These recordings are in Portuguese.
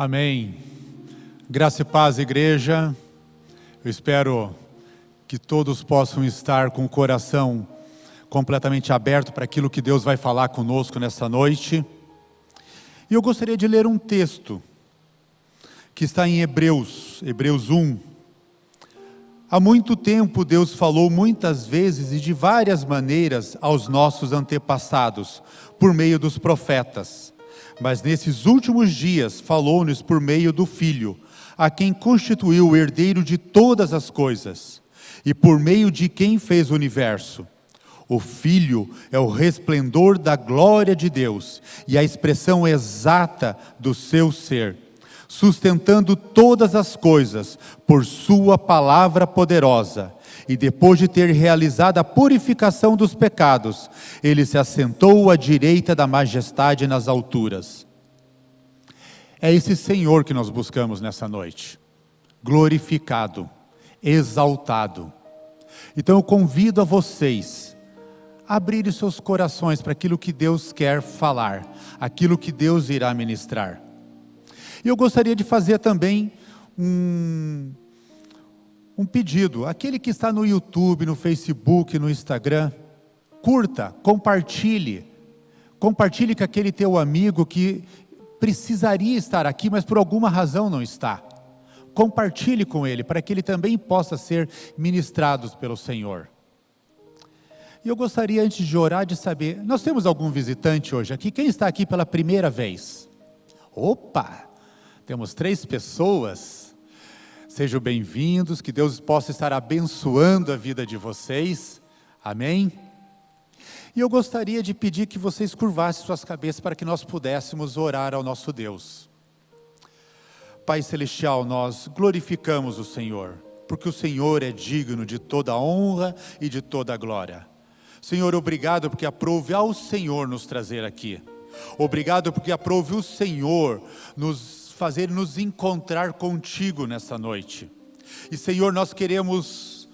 Amém. Graça e paz, igreja. Eu espero que todos possam estar com o coração completamente aberto para aquilo que Deus vai falar conosco nessa noite. E eu gostaria de ler um texto que está em Hebreus 1. Há muito tempo Deus falou muitas vezes e de várias maneiras aos nossos antepassados, por meio dos profetas. Mas nesses últimos dias falou-nos por meio do Filho, a quem constituiu o herdeiro de todas as coisas, e por meio de quem fez o universo. O Filho é o resplendor da glória de Deus e a expressão exata do seu ser, sustentando todas as coisas por sua palavra poderosa. E depois de ter realizado a purificação dos pecados, ele se assentou à direita da majestade nas alturas. É esse Senhor que nós buscamos nessa noite, glorificado, exaltado. Então eu convido a vocês a abrirem seus corações para aquilo que Deus quer falar, aquilo que Deus irá ministrar. E eu gostaria de fazer também um pedido. Aquele que está no YouTube, no Facebook, no Instagram, curta, compartilhe com aquele teu amigo que precisaria estar aqui, mas por alguma razão não está. Compartilhe com ele, para que ele também possa ser ministrado pelo Senhor. E eu gostaria, antes de orar, de saber, nós temos algum visitante hoje aqui? Quem está aqui pela primeira vez? Opa! Temos 3 pessoas. Sejam bem-vindos, que Deus possa estar abençoando a vida de vocês. Amém? E eu gostaria de pedir que vocês curvassem suas cabeças para que nós pudéssemos orar ao nosso Deus. Pai Celestial, nós glorificamos o Senhor, porque o Senhor é digno de toda honra e de toda glória. Senhor, obrigado porque aprove ao Senhor nos trazer aqui. Obrigado porque aprove o Senhor fazer nos encontrar contigo nessa noite. E Senhor, nós queremos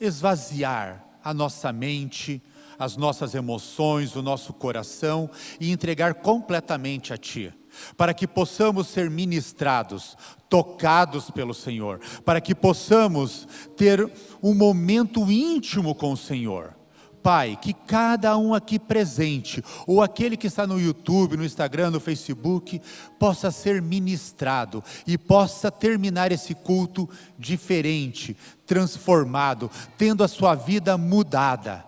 esvaziar a nossa mente, as nossas emoções, o nosso coração e entregar completamente a Ti, para que possamos ser ministrados, tocados pelo Senhor, para que possamos ter um momento íntimo com o Senhor. Pai, que cada um aqui presente, ou aquele que está no YouTube, no Instagram, no Facebook, possa ser ministrado e possa terminar esse culto diferente, transformado, tendo a sua vida mudada.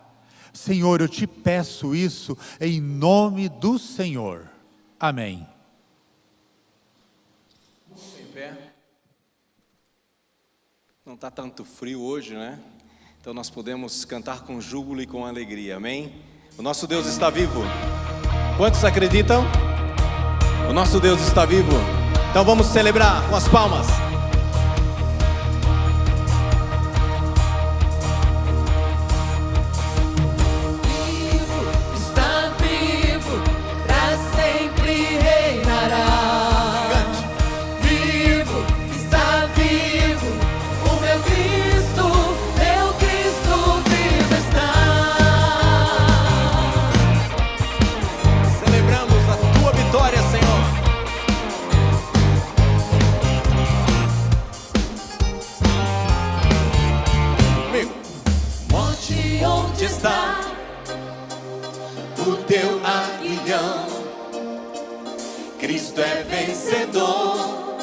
Senhor, eu te peço isso em nome do Senhor. Amém. Em pé. Não está tanto frio hoje, né? Então nós podemos cantar com júbilo e com alegria, amém? O nosso Deus está vivo. Quantos acreditam? O nosso Deus está vivo. Então vamos celebrar com as palmas. O teu aguilhão, Cristo é vencedor,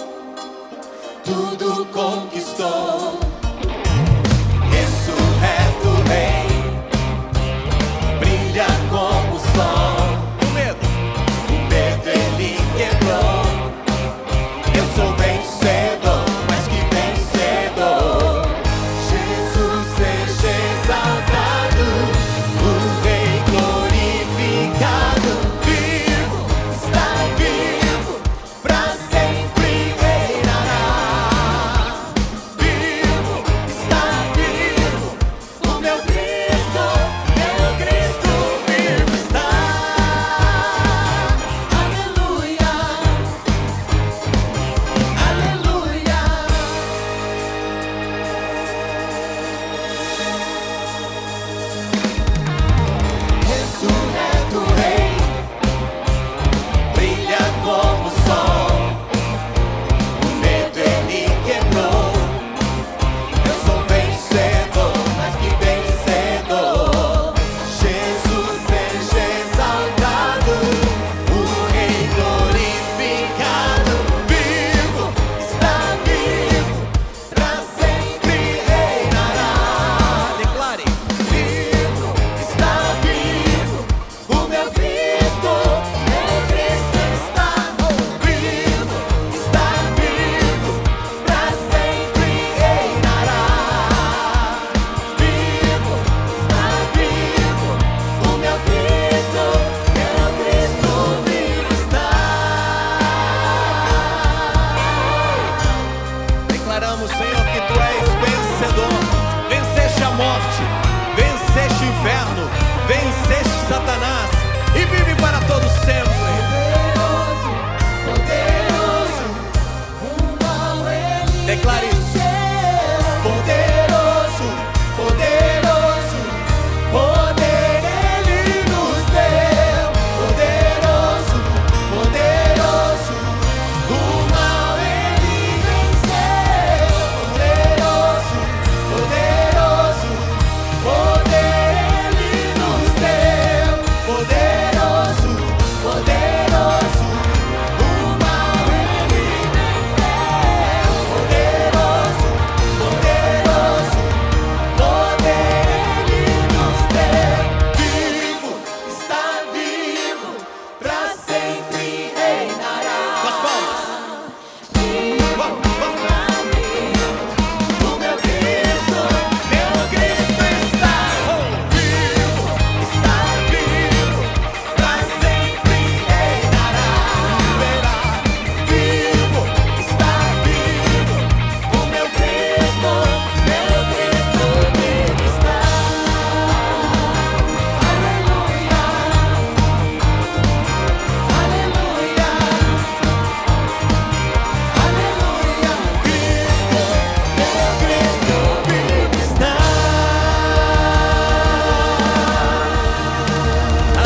tudo conquistou, ressurreto Rei, brilha como o sol, o medo ele quebrou, eu sou vencedor, mais que vencedor, Jesus seja exaltado, o Rei glorificado, vivo, está vivo, pra sempre reinará. que tu és vencedor. Venceste a morte, venceste o inferno, venceste Satanás e vive para todo sempre. Poderoso, o mal ele Declare isso. poderoso, poderoso, poder ele nos deu. Poderoso, poderoso, o mal ele venceu. Poderoso, poderoso, poder ele nos deu. Poderoso, poderoso, o mal ele venceu. Poderoso, poderoso, poder ele nos deu. Vivo, está vivo, pra sempre reinará. Com as palmas. Vivo, está vivo, o meu Cristo está vivo, está vivo, pra sempre reinará. Vivo, está vivo, o meu Cristo vivo está. Aleluia, aleluia, aleluia. Cristo vivo está.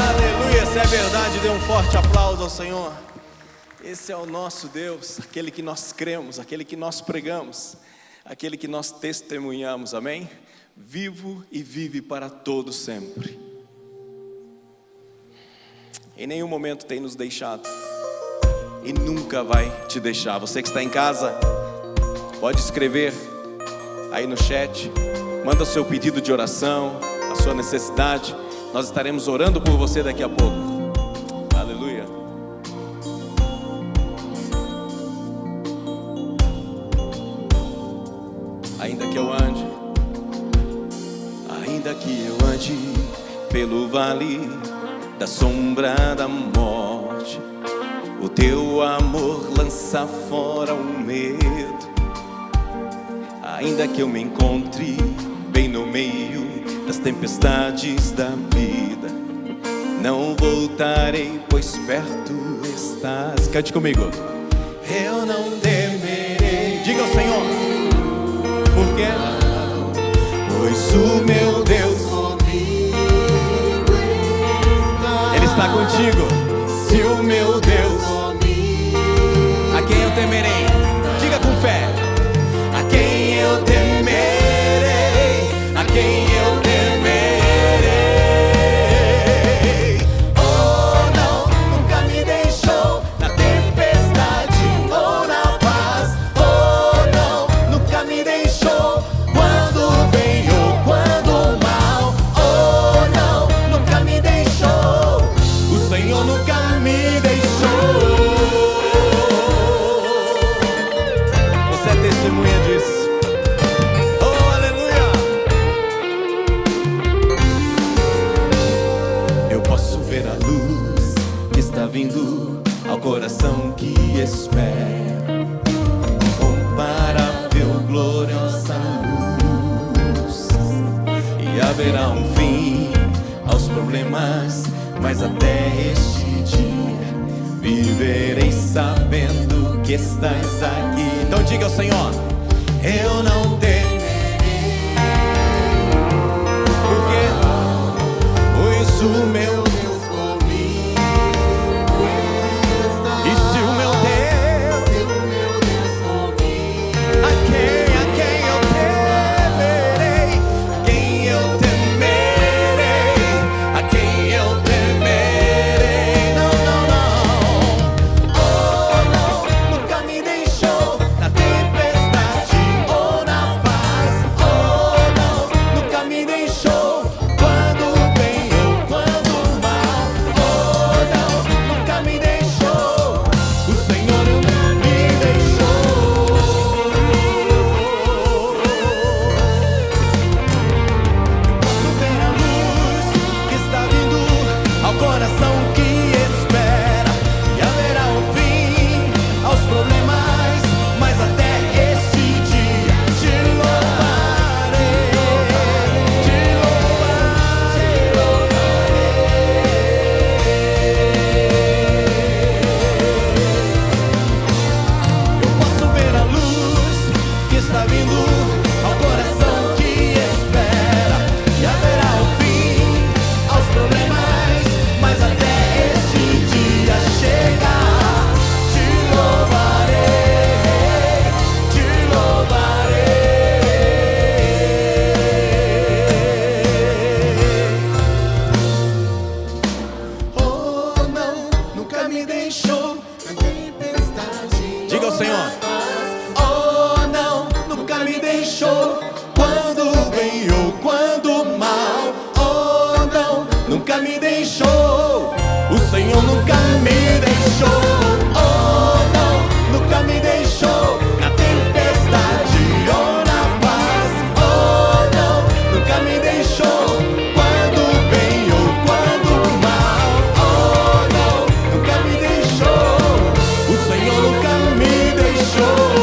Aleluia, essa é a verdade. Dê um forte aplauso ao Senhor. Esse é o nosso Deus, aquele que nós cremos, aquele que nós pregamos, aquele que nós testemunhamos, amém? Vivo e vive para todo sempre. Em nenhum momento tem nos deixado e nunca vai te deixar. Você que está em casa, pode escrever aí no chat, manda o seu pedido de oração, a sua necessidade. Nós estaremos orando por você daqui a pouco. Aleluia. Ainda que eu ande, ainda que eu ande pelo vale da sombra da morte, o teu amor lança fora o medo. Ainda que eu me encontre bem no meio das tempestades da vida, não voltarei, pois perto estás. Cante comigo. Eu não temerei. Diga ao Senhor. Por quê? Pois o meu Deus, Ele está contigo. Se o meu Deus, a quem eu temerei? Diga com fé. A quem eu temerei? A quem eu temerei? Oh, não, nunca me deixou na tempestade ou na paz. Oh, não, nunca me deixou quando bem ou quando mal. Oh, não, nunca me deixou. O Senhor nunca me deixou. Você é testemunha disso. Oh, aleluia. Eu posso ver a luz que está vindo ao coração que espera. Incomparável, gloriosa luz. E haverá um fim aos problemas, mas até este dia viverei sabendo que estás aqui. Então diga ao Senhor: eu não temerei. Por quê? Pois o meu Deus comigo está. E se o meu Deus, a quem eu temerei? A quem eu temerei? A quem eu temerei? Não, não, não. Oh, não, nunca me deixou na tempestade ou na está vindo ao coração que espera. E haverá um fim aos problemas, mas até este dia chegar, te louvarei, te louvarei. Oh, não, nunca me deixou na tempestade. Diga ao Senhor. Oh, não, nunca me deixou quando bem ou quando mal. Oh, não, nunca me deixou. O Senhor nunca me deixou. Oh, não, nunca me deixou na tempestade ou na paz. Oh, não, nunca me deixou quando bem ou quando mal. Oh, não, nunca me deixou. O Senhor nunca me deixou.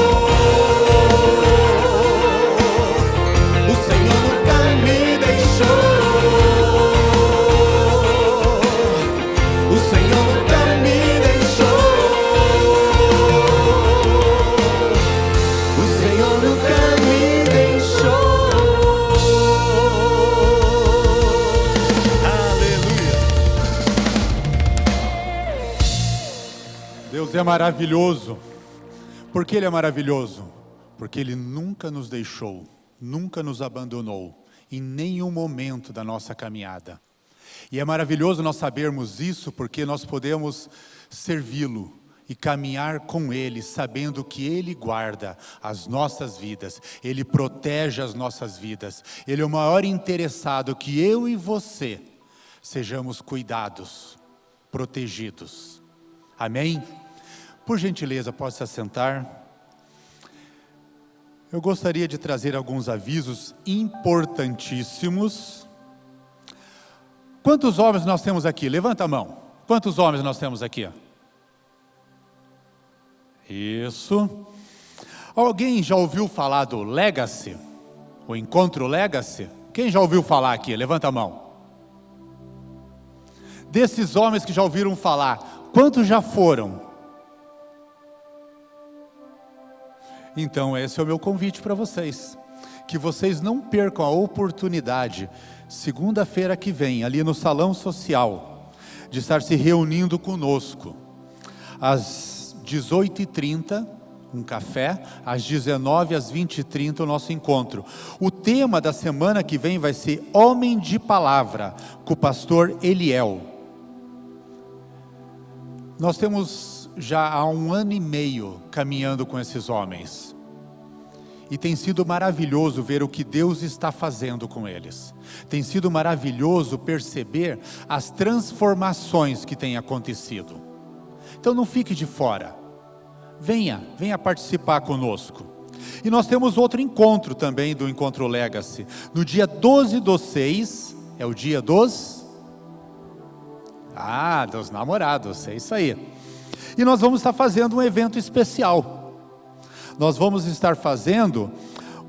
O Senhor nunca me deixou. O Senhor nunca me deixou. O Senhor nunca me deixou. Aleluia. Deus é maravilhoso. Por que Ele é maravilhoso? Porque Ele nunca nos deixou, nunca nos abandonou, em nenhum momento da nossa caminhada. E é maravilhoso nós sabermos isso, porque nós podemos servi-lo e caminhar com Ele, sabendo que Ele guarda as nossas vidas, Ele protege as nossas vidas. Ele é o maior interessado que eu e você sejamos cuidados, protegidos. Amém? Por gentileza, pode se assentar. Eu gostaria de trazer alguns avisos importantíssimos. Quantos homens nós temos aqui? Levanta a mão. Quantos homens nós temos aqui? Isso. Alguém já ouviu falar do Legacy? O Encontro Legacy? Quem já ouviu falar aqui? Levanta a mão. Desses homens que já ouviram falar, quantos já foram? Então esse é o meu convite para vocês, que vocês não percam a oportunidade, segunda-feira que vem, ali no Salão Social, de estar se reunindo conosco, às 18h30, um café, às 19h, às 20h30, o nosso encontro. O tema da semana que vem vai ser Homem de Palavra, com o pastor Eliel. Nós temos já há 1 ano e meio caminhando com esses homens. E tem sido maravilhoso ver o que Deus está fazendo com eles. Tem sido maravilhoso perceber as transformações que têm acontecido. Então não fique de fora. Venha participar conosco. E nós temos outro encontro também do Encontro Legacy. No dia 12/6, é o dia dos namorados, é isso aí. E nós vamos estar fazendo um evento especial. Nós vamos estar fazendo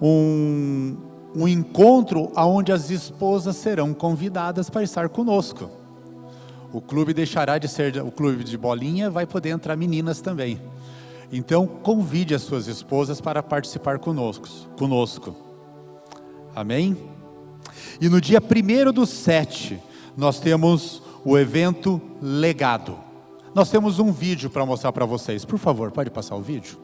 um encontro onde as esposas serão convidadas para estar conosco. O clube deixará de ser o clube de bolinha, vai poder entrar meninas também. Então convide as suas esposas para participar conosco. Amém? E no dia 1/7, nós temos o evento Legado. Nós temos um vídeo para mostrar para vocês. Por favor, pode passar o vídeo?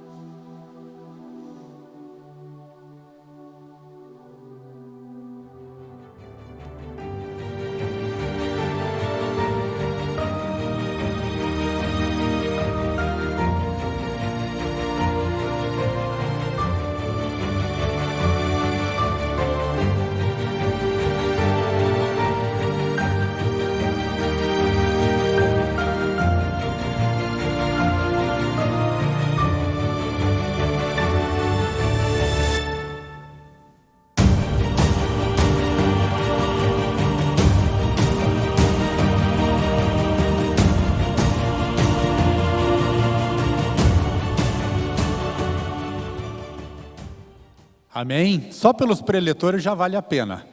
Amém? Só pelos preletores já vale a pena.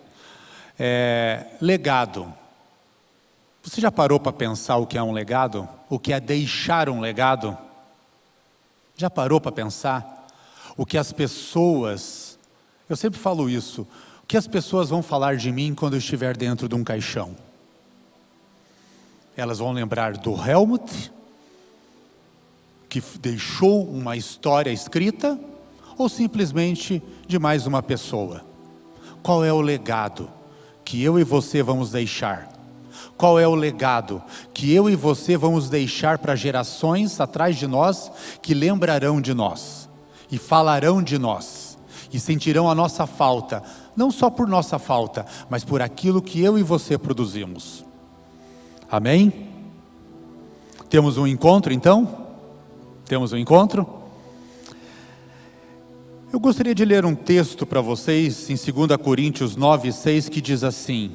Legado. Você já parou para pensar o que é um legado? O que é deixar um legado? Já parou para pensar? o que as pessoas, eu sempre falo isso, o que as pessoas vão falar de mim quando eu estiver dentro de um caixão? Elas vão lembrar do Helmut, que deixou uma história escrita, ou simplesmente de mais uma pessoa? Qual é o legado que eu e você vamos deixar? Qual é o legado que eu e você vamos deixar para gerações atrás de nós, que lembrarão de nós, e falarão de nós, e sentirão a nossa falta, não só por nossa falta, mas por aquilo que eu e você produzimos? Amém? Temos um encontro então? Temos um encontro? Eu gostaria de ler um texto para vocês, em 2 Coríntios 9:6, que diz assim: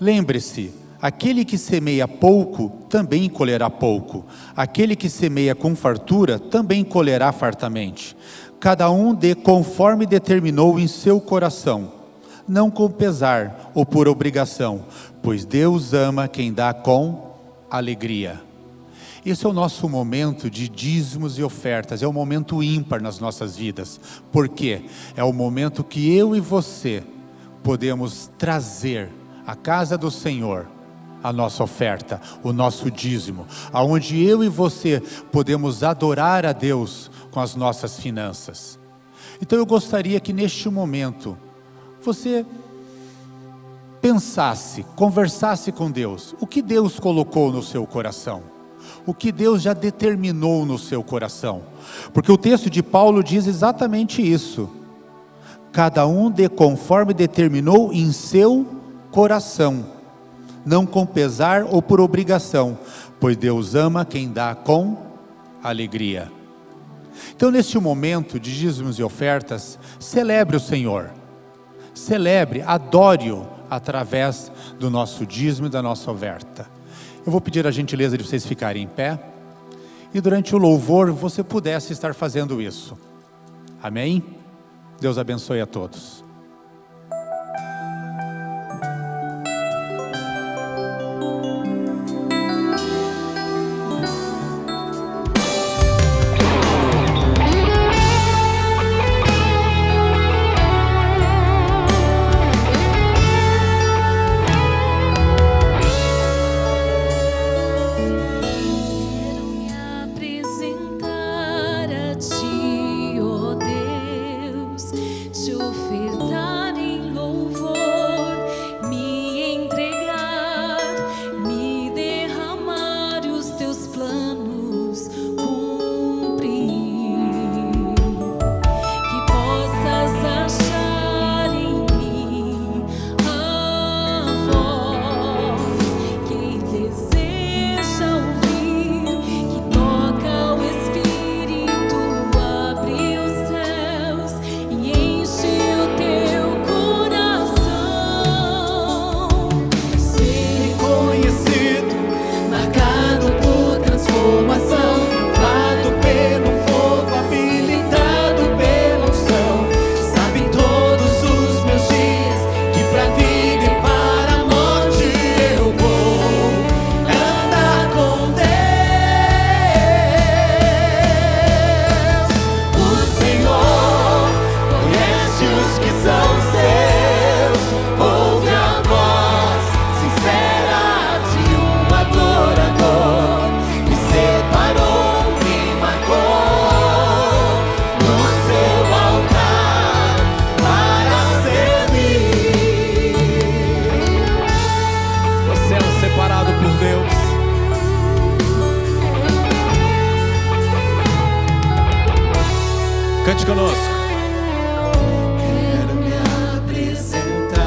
lembre-se, aquele que semeia pouco, também colherá pouco. Aquele que semeia com fartura, também colherá fartamente. Cada um dê conforme determinou em seu coração, não com pesar ou por obrigação, pois Deus ama quem dá com alegria. Esse é o nosso momento de dízimos e ofertas, é um momento ímpar nas nossas vidas. Por quê? É o momento que eu e você podemos trazer à casa do Senhor a nossa oferta, o nosso dízimo, aonde eu e você podemos adorar a Deus com as nossas finanças. Então eu gostaria que neste momento você pensasse, conversasse com Deus, o que Deus colocou no seu coração, o que Deus já determinou no seu coração, porque o texto de Paulo diz exatamente isso: cada um dê conforme determinou em seu coração, não com pesar ou por obrigação, pois Deus ama quem dá com alegria. Então neste momento de dízimos e ofertas, celebre o Senhor, celebre, adore-o através do nosso dízimo e da nossa oferta. Eu vou pedir a gentileza de vocês ficarem em pé, e durante o louvor você pudesse estar fazendo isso. Amém? Deus abençoe a todos. Cante conosco. Quero me apresentar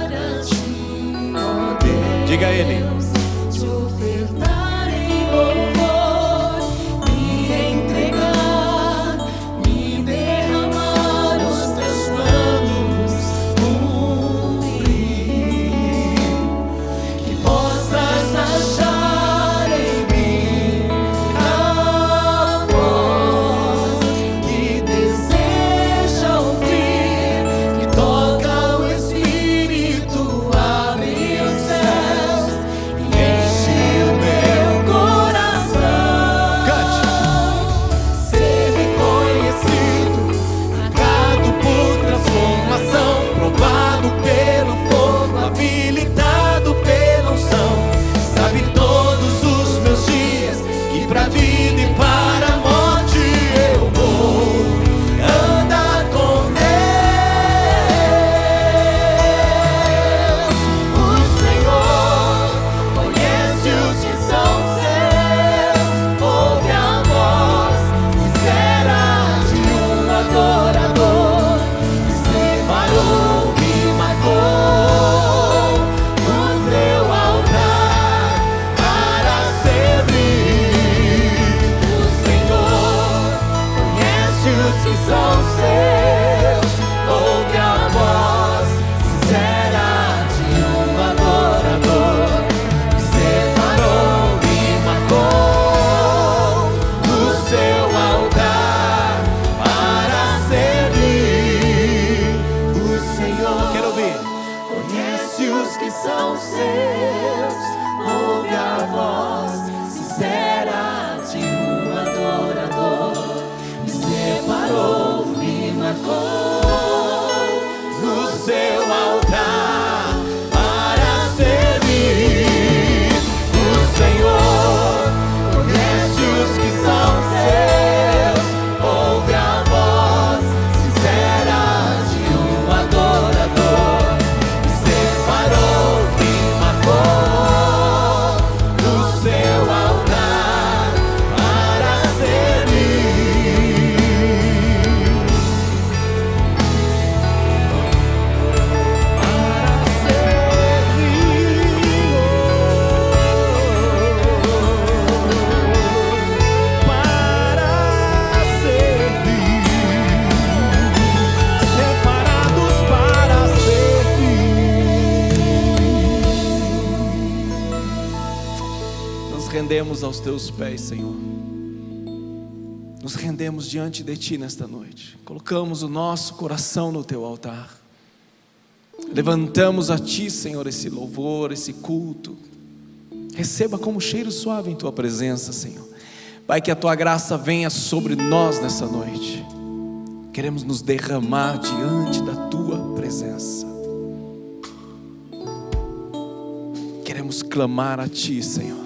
a ti, ó Deus. Diga a Ele. Te ofertar em louvor, me entregar, me derramar os teus planos, cumprir. Que possas achar em mim a voz que deseja rendemos aos teus pés, Senhor. Nos rendemos diante de Ti nesta noite. Colocamos o nosso coração no Teu altar. Levantamos a Ti, Senhor, esse louvor, esse culto. Receba como cheiro suave em Tua presença, Senhor. Pai, que a Tua graça venha sobre nós nessa noite. Queremos nos derramar diante da Tua presença. Queremos clamar a Ti, Senhor.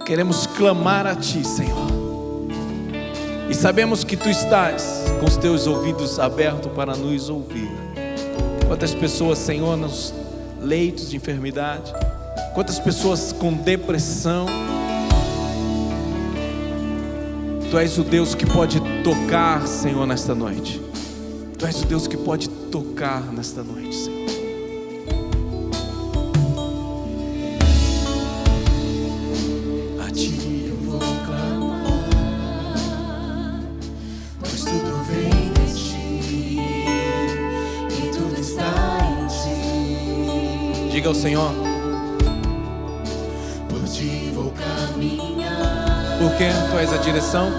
Queremos clamar a Ti, Senhor. E sabemos que Tu estás com os Teus ouvidos abertos para nos ouvir. Quantas pessoas, Senhor, nos leitos de enfermidade. Quantas pessoas com depressão. Tu és o Deus que pode tocar, Senhor, nesta noite. Tu és o Deus que pode tocar nesta noite, Senhor. A Ti eu vou clamar, pois tudo vem de Ti e tudo está em Ti. Diga ao Senhor. Por Ti vou caminhar, Porque Tu és a direção.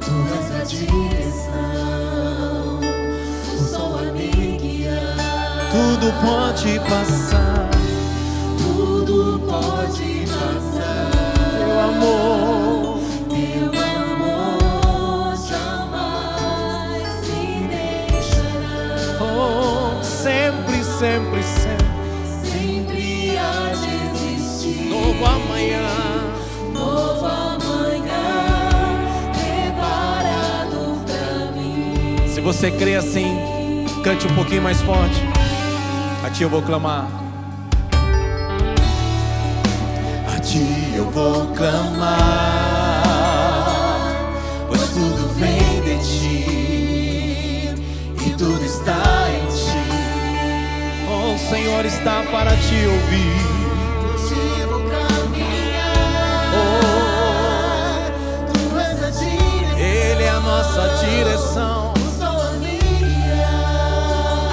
Tu és a direção, o sol a me guiar. Tudo pode passar. Tudo pode passar. Teu amor jamais me deixará. oh, sempre, sempre, sempre. Sempre há de existir Novo amanhã. novo amanhã preparado pra mim. Se você crê assim, cante um pouquinho mais forte. A Ti eu vou clamar. A Ti eu vou clamar, Pois tudo vem de Ti e tudo está em Ti. oh, o Senhor está para te ouvir. Por Ti vou caminhar, Tu és a direção, Ele é a nossa direção. o sol a me guiar.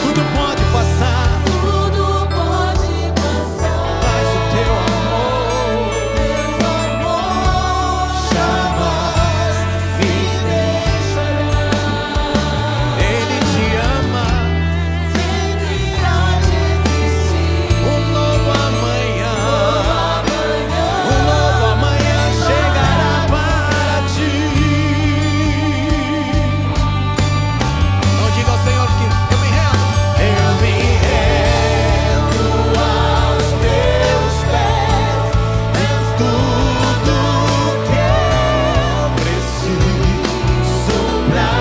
Tudo pode passar, Tudo pode passar, mas o Teu amor Teu amor jamais me deixará. Ele te ama. Sempre há de existir Um novo amanhã. um Um novo amanhã chegará para ti. Não diga ao Senhor que eu me rendo. Eu me rendo aos Teus pés, és tudo que eu preciso pra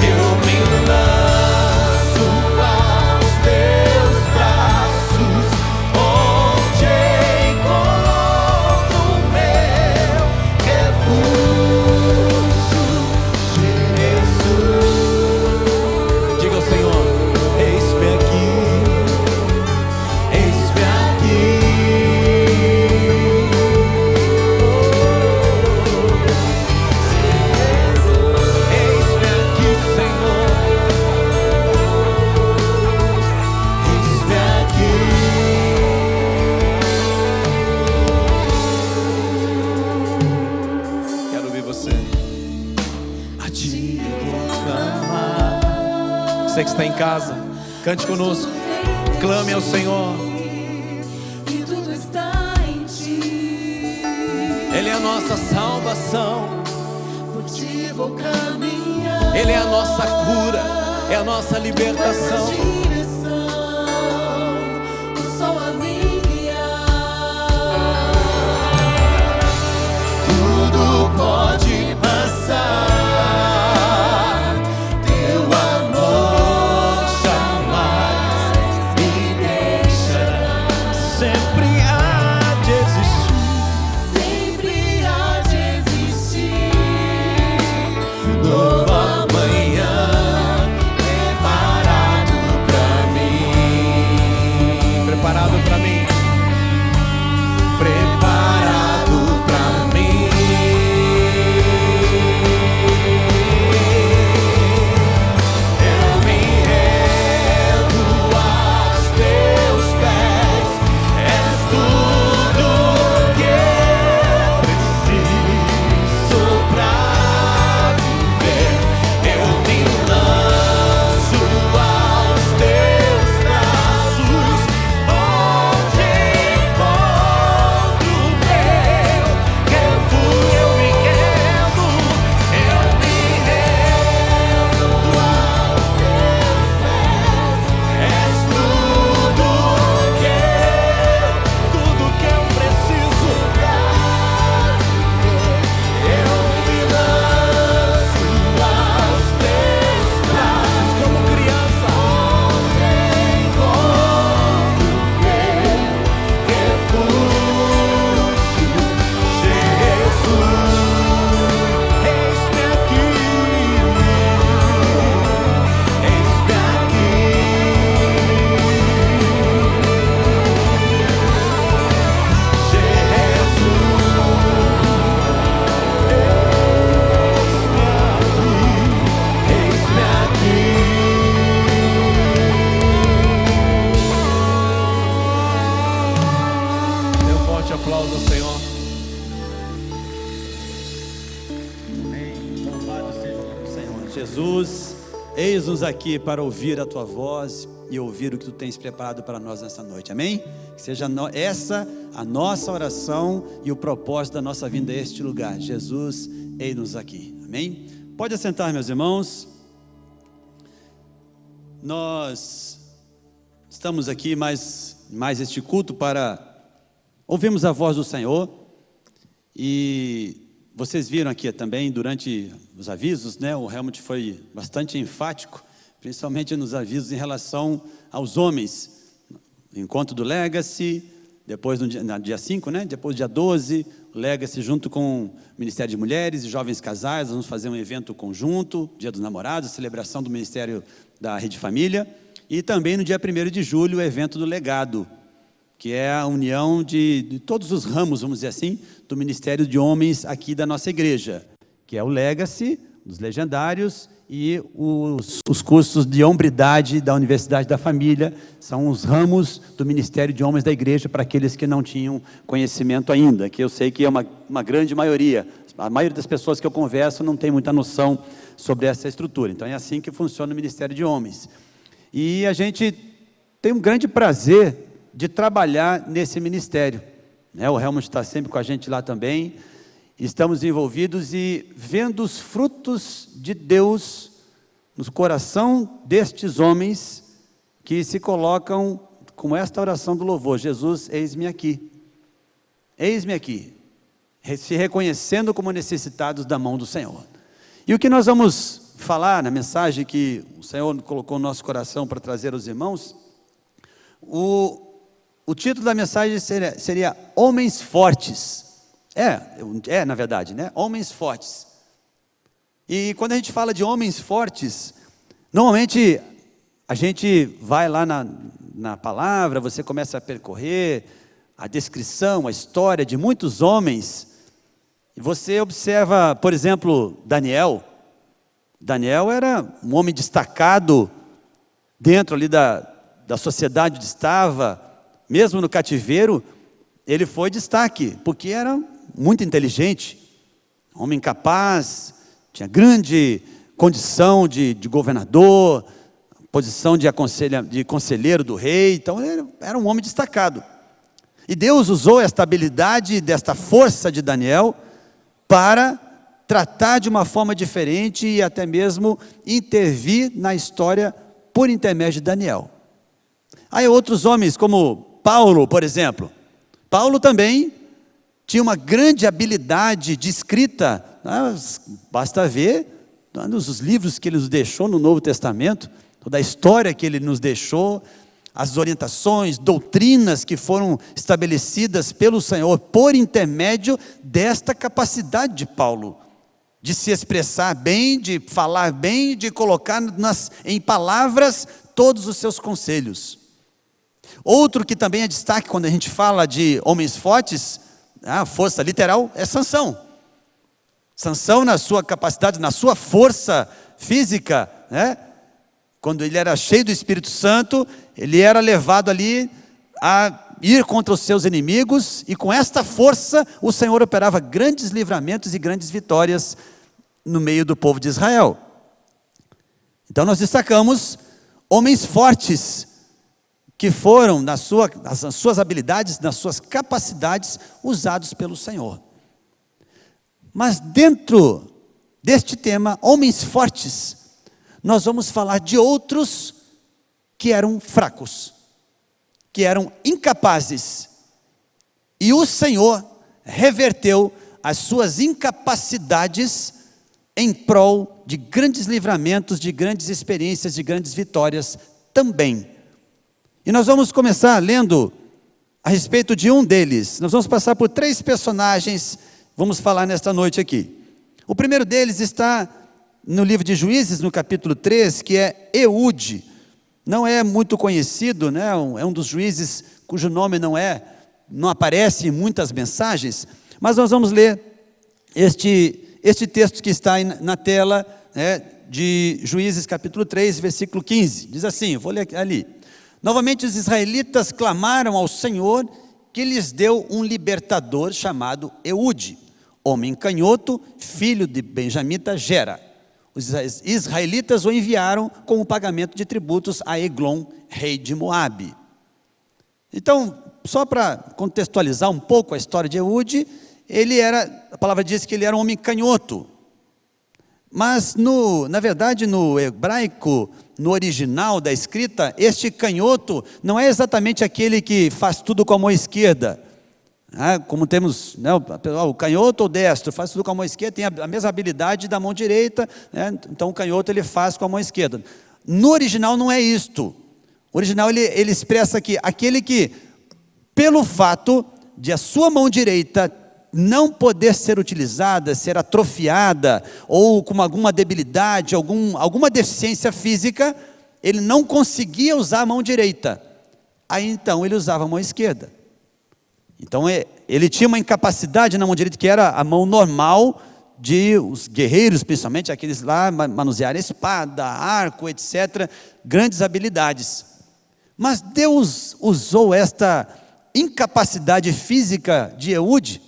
viver. Eu me lanço aos Teus braços, onde encontro o meu refúgio, Jesus. Diga ao Senhor: eis-me aqui, Eis-me aqui, eis-me aqui, Senhor. eis-me aqui. Quero ouvir você. A Ti eu vou clamar. Você que está em casa, cante conosco. Clame ao Senhor. E tudo está em Ti. Ele é a nossa salvação. Por Ti vou caminhar. Ele é a nossa cura. É a nossa libertação. Direção, o sol a me guiar. Tudo pode passar, Teu amor jamais me deixará. Sempre há de existir Sempre há de existir novo amanhã preparado pra Jesus, eis-nos aqui para ouvir a Tua voz e ouvir o que Tu tens preparado para nós nessa noite, amém? Que seja essa a nossa oração e o propósito da nossa vinda a este lugar. Jesus, eis-nos aqui, amém? Pode assentar, meus irmãos. Nós estamos aqui mais este culto para ouvirmos a voz do Senhor. E vocês viram aqui também, durante os avisos, né? O Helmut foi bastante enfático, principalmente nos avisos em relação aos homens. Encontro do Legacy, depois no dia 5, né? Depois dia 12, o Legacy junto com o Ministério de Mulheres e Jovens Casais, vamos fazer um evento conjunto, Dia dos Namorados, celebração do Ministério da Rede Família. E também no dia 1º de julho, o evento do Legado, que é a união de todos os ramos, vamos dizer assim, do Ministério de Homens aqui da nossa igreja, que é o Legacy, dos Legendários, e os cursos de hombridade da Universidade da Família, são os ramos do Ministério de Homens da igreja, para aqueles que não tinham conhecimento ainda, que eu sei que é uma grande maioria. A maioria das pessoas que eu converso não tem muita noção sobre essa estrutura. Então é assim que funciona o Ministério de Homens. E a gente tem um grande prazer de trabalhar nesse ministério, né? O Helmut está sempre com a gente lá também. Estamos envolvidos e vendo os frutos de Deus no coração destes homens que se colocam com esta oração do louvor: Jesus, eis-me aqui, se reconhecendo como necessitados da mão do Senhor. E o que nós vamos falar na mensagem que o Senhor colocou no nosso coração para trazer aos irmãos, o título da mensagem seria Homens Fortes. Na verdade, né? Homens Fortes. E quando a gente fala de homens fortes, normalmente a gente vai lá na palavra, você começa a percorrer a descrição, a história de muitos homens, e você observa, por exemplo, Daniel. Daniel era um homem destacado dentro ali da sociedade onde estava. Mesmo no cativeiro, ele foi destaque, porque era muito inteligente, homem capaz, tinha grande condição de governador, posição de conselheiro do rei. Então ele era um homem destacado. E Deus usou esta habilidade, desta força de Daniel, para tratar de uma forma diferente e até mesmo intervir na história por intermédio de Daniel. Aí outros homens, como Paulo, por exemplo. Paulo também tinha uma grande habilidade de escrita, né? Basta ver os livros que ele nos deixou no Novo Testamento, toda a história que ele nos deixou, as orientações, doutrinas que foram estabelecidas pelo Senhor por intermédio desta capacidade de Paulo, de se expressar bem, de falar bem, de colocar em palavras todos os seus conselhos. Outro que também é destaque quando a gente fala de homens fortes, a força literal, é Sansão. Sansão, na sua capacidade, na sua força física, né? Quando ele era cheio do Espírito Santo, ele era levado ali a ir contra os seus inimigos, e com esta força o Senhor operava grandes livramentos e grandes vitórias no meio do povo de Israel. Então nós destacamos homens fortes, que foram, nas suas habilidades, nas suas capacidades, usados pelo Senhor. Mas dentro deste tema, homens fortes, nós vamos falar de outros que eram fracos, que eram incapazes, e o Senhor reverteu as suas incapacidades em prol de grandes livramentos, de grandes experiências, de grandes vitórias também. E nós vamos começar lendo a respeito de um deles. Nós vamos passar por 3 personagens, vamos falar nesta noite aqui. O primeiro deles está no livro de Juízes, no capítulo 3, que é Eude. Não é muito conhecido, né? É um dos juízes cujo nome não aparece em muitas mensagens, mas nós vamos ler este texto que está aí na tela, né, de Juízes capítulo 3, versículo 15. Diz assim, vou ler ali. Novamente os israelitas clamaram ao Senhor, que lhes deu um libertador chamado Eude, homem canhoto, filho de benjamita Gera. Os israelitas o enviaram com o pagamento de tributos a Eglon, rei de Moabe. Então, só para contextualizar um pouco a história de Eude, a palavra diz que ele era um homem canhoto. Mas, na verdade, no hebraico, no original da escrita, este canhoto não é exatamente aquele que faz tudo com a mão esquerda. Como temos, né, o canhoto ou destro, faz tudo com a mão esquerda, tem a mesma habilidade da mão direita, né, então o canhoto ele faz com a mão esquerda. No original não é isto. O original ele expressa aqui, aquele que, pelo fato de a sua mão direita não poder ser utilizada, ser atrofiada, ou com alguma debilidade, alguma deficiência física, ele não conseguia usar a mão direita. Aí então ele usava a mão esquerda. Então ele tinha uma incapacidade na mão direita, que era a mão normal de os guerreiros, principalmente aqueles lá, manusear espada, arco, etc. Grandes habilidades. Mas Deus usou esta incapacidade física de Eude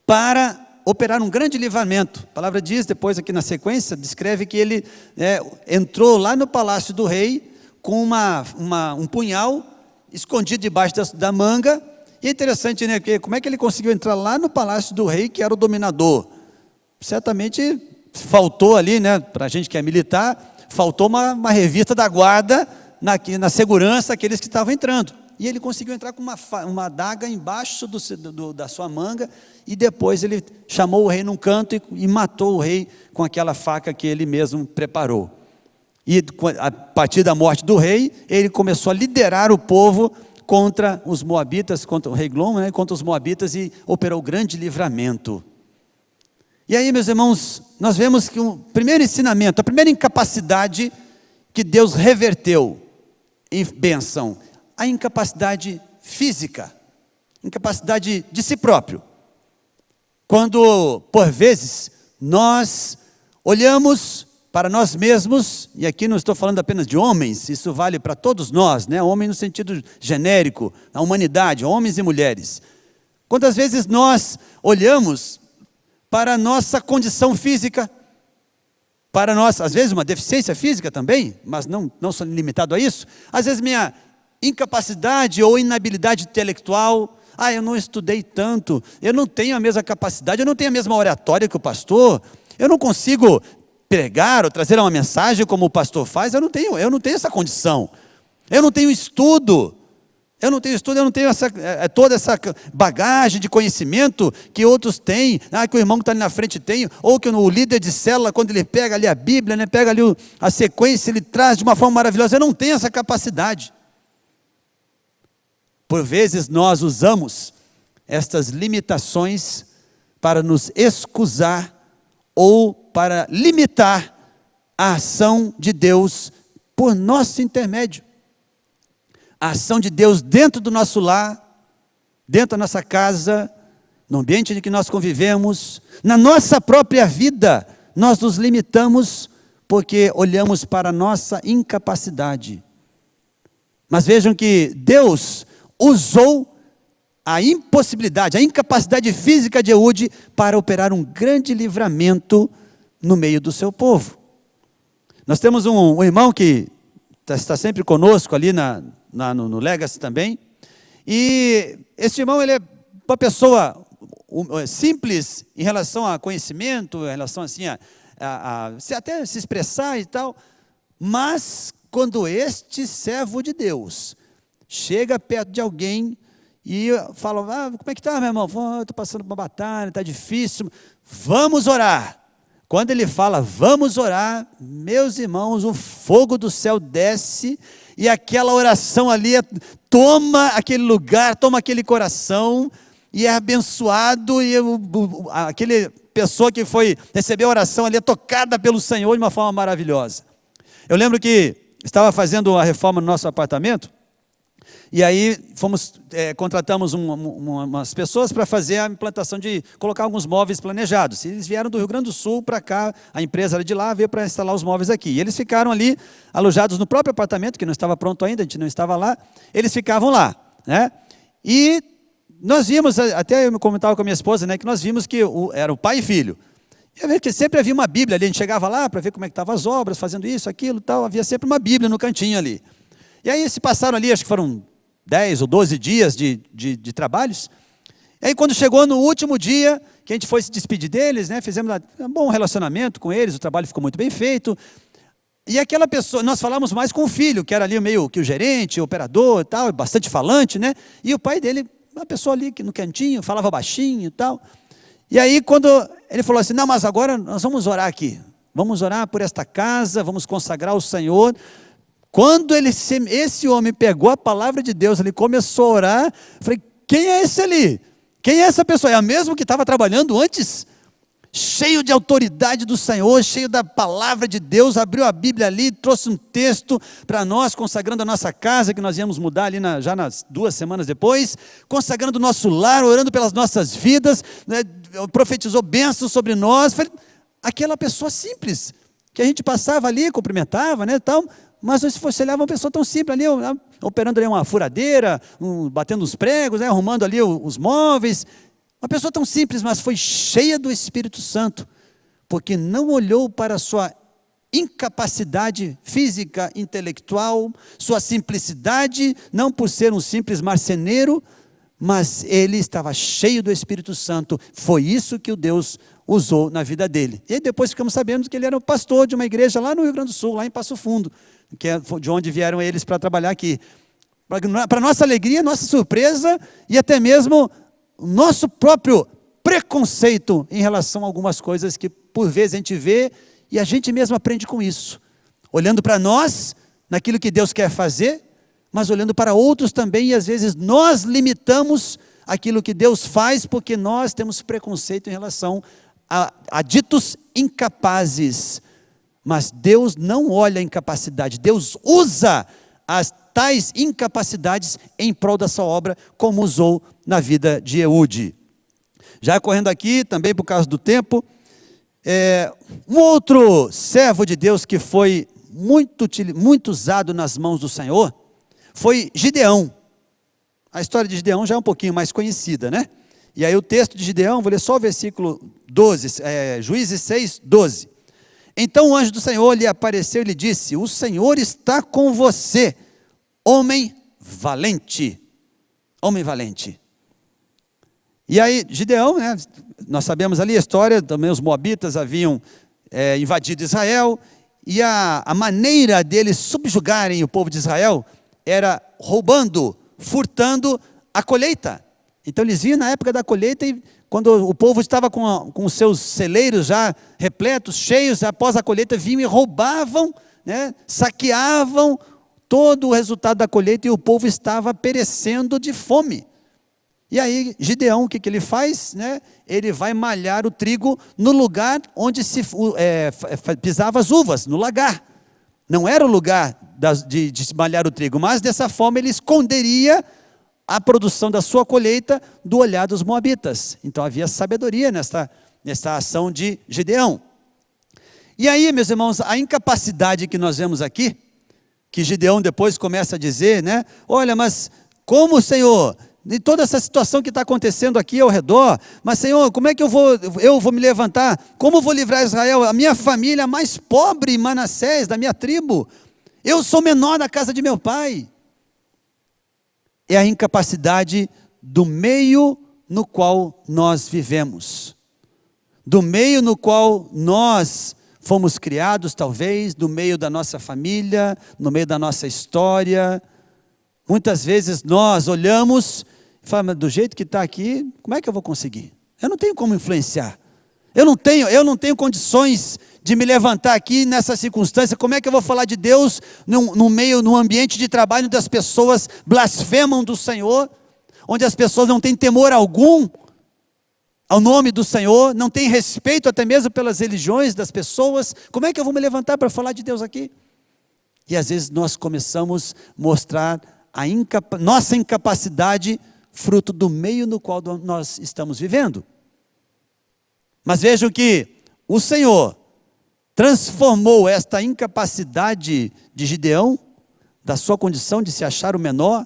para operar um grande livramento. A palavra diz, depois aqui na sequência, descreve que ele entrou lá no palácio do rei com um punhal escondido debaixo da manga. E é interessante, né? Porque como é que ele conseguiu entrar lá no palácio do rei, que era o dominador? Certamente faltou ali, né? Para a gente que é militar, faltou uma revista da guarda na segurança daqueles que estavam entrando. E ele conseguiu entrar com uma adaga embaixo da sua manga, e depois ele chamou o rei num canto e matou o rei com aquela faca que ele mesmo preparou. E a partir da morte do rei, ele começou a liderar o povo contra os moabitas, contra o rei Eglon, né, contra os moabitas, e operou grande livramento. E aí, meus irmãos, nós vemos que o primeiro ensinamento, a primeira incapacidade que Deus reverteu em bênção, a incapacidade física, incapacidade de si próprio. Quando, por vezes, nós olhamos para nós mesmos, e aqui não estou falando apenas de homens, isso vale para todos nós, né? Homem no sentido genérico, a humanidade, homens e mulheres. Quantas vezes nós olhamos para a nossa condição física, para nós, às vezes uma deficiência física também, mas não sou limitado a isso, às vezes minha incapacidade ou inabilidade intelectual, eu não estudei tanto, eu não tenho a mesma capacidade, eu não tenho a mesma oratória que o pastor, eu não consigo pregar ou trazer uma mensagem como o pastor faz, eu não tenho essa condição, eu não tenho estudo, eu não tenho toda essa bagagem de conhecimento que outros têm, que o irmão que está ali na frente tem, ou que o líder de célula, quando ele pega ali a Bíblia, né, pega ali a sequência, ele traz de uma forma maravilhosa. Eu não tenho essa capacidade. Por vezes nós usamos estas limitações para nos excusar ou para limitar a ação de Deus por nosso intermédio. A ação de Deus dentro do nosso lar, dentro da nossa casa, no ambiente em que nós convivemos, na nossa própria vida, nós nos limitamos porque olhamos para a nossa incapacidade. Mas vejam que Deus usou a impossibilidade, a incapacidade física de Eude para operar um grande livramento no meio do seu povo. Nós temos um irmão que está sempre conosco ali no Legacy também, e esse irmão ele é uma pessoa simples em relação a conhecimento, em relação assim até se expressar e tal, mas quando este servo de Deus chega perto de alguém e fala, como é que está, meu irmão? Estou passando por uma batalha, está difícil, vamos orar. Quando ele fala, vamos orar, meus irmãos, o fogo do céu desce, e aquela oração ali toma aquele lugar, toma aquele coração, e é abençoado, e aquele pessoa que recebeu a oração ali é tocada pelo Senhor de uma forma maravilhosa. Eu lembro que estava fazendo a reforma no nosso apartamento, e aí contratamos umas pessoas para fazer a implantação colocar alguns móveis planejados. Eles vieram do Rio Grande do Sul para cá, a empresa era de lá, veio para instalar os móveis aqui. E eles ficaram ali, alojados no próprio apartamento, que não estava pronto ainda, a gente não estava lá, eles ficavam lá, né? E nós vimos, até eu comentava com a minha esposa, né, que nós vimos que era o pai e filho. E sempre havia uma Bíblia ali, a gente chegava lá para ver como é que estavam as obras, fazendo isso, aquilo e tal, havia sempre uma Bíblia no cantinho ali. E aí se passaram ali, acho que foram 10 ou 12 dias de trabalhos. E aí quando chegou no último dia, que a gente foi se despedir deles, né, fizemos um bom relacionamento com eles, o trabalho ficou muito bem feito. E aquela pessoa, nós falamos mais com o filho, que era ali meio que o gerente, o operador e tal, bastante falante, né? E o pai dele, uma pessoa ali no cantinho, falava baixinho e tal. E aí quando ele falou assim, não, mas agora nós vamos orar aqui. Vamos orar por esta casa, vamos consagrar o Senhor. Quando esse homem pegou a palavra de Deus, ele começou a orar, eu falei, quem é esse ali? Quem é essa pessoa? É a mesma que estava trabalhando antes? Cheio de autoridade do Senhor, cheio da palavra de Deus, abriu a Bíblia ali, trouxe um texto para nós, consagrando a nossa casa, que nós íamos mudar ali já nas 2 semanas depois, consagrando o nosso lar, orando pelas nossas vidas, né, profetizou bênçãos sobre nós. Falei, aquela pessoa simples, que a gente passava ali, cumprimentava, né, tal, mas se você olhava uma pessoa tão simples ali, operando ali uma furadeira, batendo os pregos, né, arrumando ali os móveis, uma pessoa tão simples, mas foi cheia do Espírito Santo, porque não olhou para a sua incapacidade física, intelectual, sua simplicidade, não por ser um simples marceneiro, mas ele estava cheio do Espírito Santo. Foi isso que o Deus usou na vida dele. E aí depois ficamos sabendo que ele era o pastor de uma igreja lá no Rio Grande do Sul, lá em Passo Fundo, que é de onde vieram eles para trabalhar aqui. Para nossa alegria, nossa surpresa e até mesmo o nosso próprio preconceito em relação a algumas coisas que por vezes a gente vê e a gente mesmo aprende com isso. Olhando para nós, naquilo que Deus quer fazer, mas olhando para outros também, e às vezes nós limitamos aquilo que Deus faz porque nós temos preconceito em relação a ditos incapazes. Mas Deus não olha a incapacidade, Deus usa as tais incapacidades em prol da sua obra, como usou na vida de Eude. Já correndo aqui, também por causa do tempo, um outro servo de Deus que foi muito usado nas mãos do Senhor, foi Gideão. A história de Gideão já é um pouquinho mais conhecida, né? E aí o texto de Gideão, vou ler só o versículo 12, Juízes 6, 12. Então o anjo do Senhor lhe apareceu e lhe disse, o Senhor está com você, homem valente. Homem valente. E aí Gideão, né, nós sabemos ali a história, também os moabitas haviam invadido Israel, e a maneira deles subjugarem o povo de Israel era roubando, furtando a colheita. Então eles vinham na época da colheita e quando o povo estava com os seus celeiros já repletos, cheios, após a colheita vinham e roubavam, né, saqueavam todo o resultado da colheita e o povo estava perecendo de fome. E aí Gideão, o que ele faz? Né? Ele vai malhar o trigo no lugar onde se pisava as uvas, no lagar. Não era o lugar de malhar o trigo, mas dessa forma ele esconderia a produção da sua colheita do olhar dos moabitas. Então havia sabedoria nesta ação de Gideão. E aí, meus irmãos, a incapacidade que nós vemos aqui, que Gideão depois começa a dizer, né? Olha, mas como, Senhor, de toda essa situação que está acontecendo aqui ao redor, mas Senhor, como é que eu vou me levantar? Como vou livrar Israel? A minha família mais pobre, Manassés, da minha tribo. Eu sou menor da casa de meu pai. É a incapacidade do meio no qual nós vivemos. Do meio no qual nós fomos criados, talvez, do meio da nossa família, no meio da nossa história. Muitas vezes nós olhamos e falamos, do jeito que está aqui, como é que eu vou conseguir? Eu não tenho como influenciar. Eu não tenho condições de me levantar aqui nessa circunstância. Como é que eu vou falar de Deus num ambiente de trabalho onde as pessoas blasfemam do Senhor, onde as pessoas não têm temor algum ao nome do Senhor, não têm respeito até mesmo pelas religiões das pessoas? Como é que eu vou me levantar para falar de Deus aqui? E às vezes nós começamos a mostrar nossa incapacidade fruto do meio no qual nós estamos vivendo. Mas vejam que o Senhor transformou esta incapacidade de Gideão, da sua condição de se achar o menor,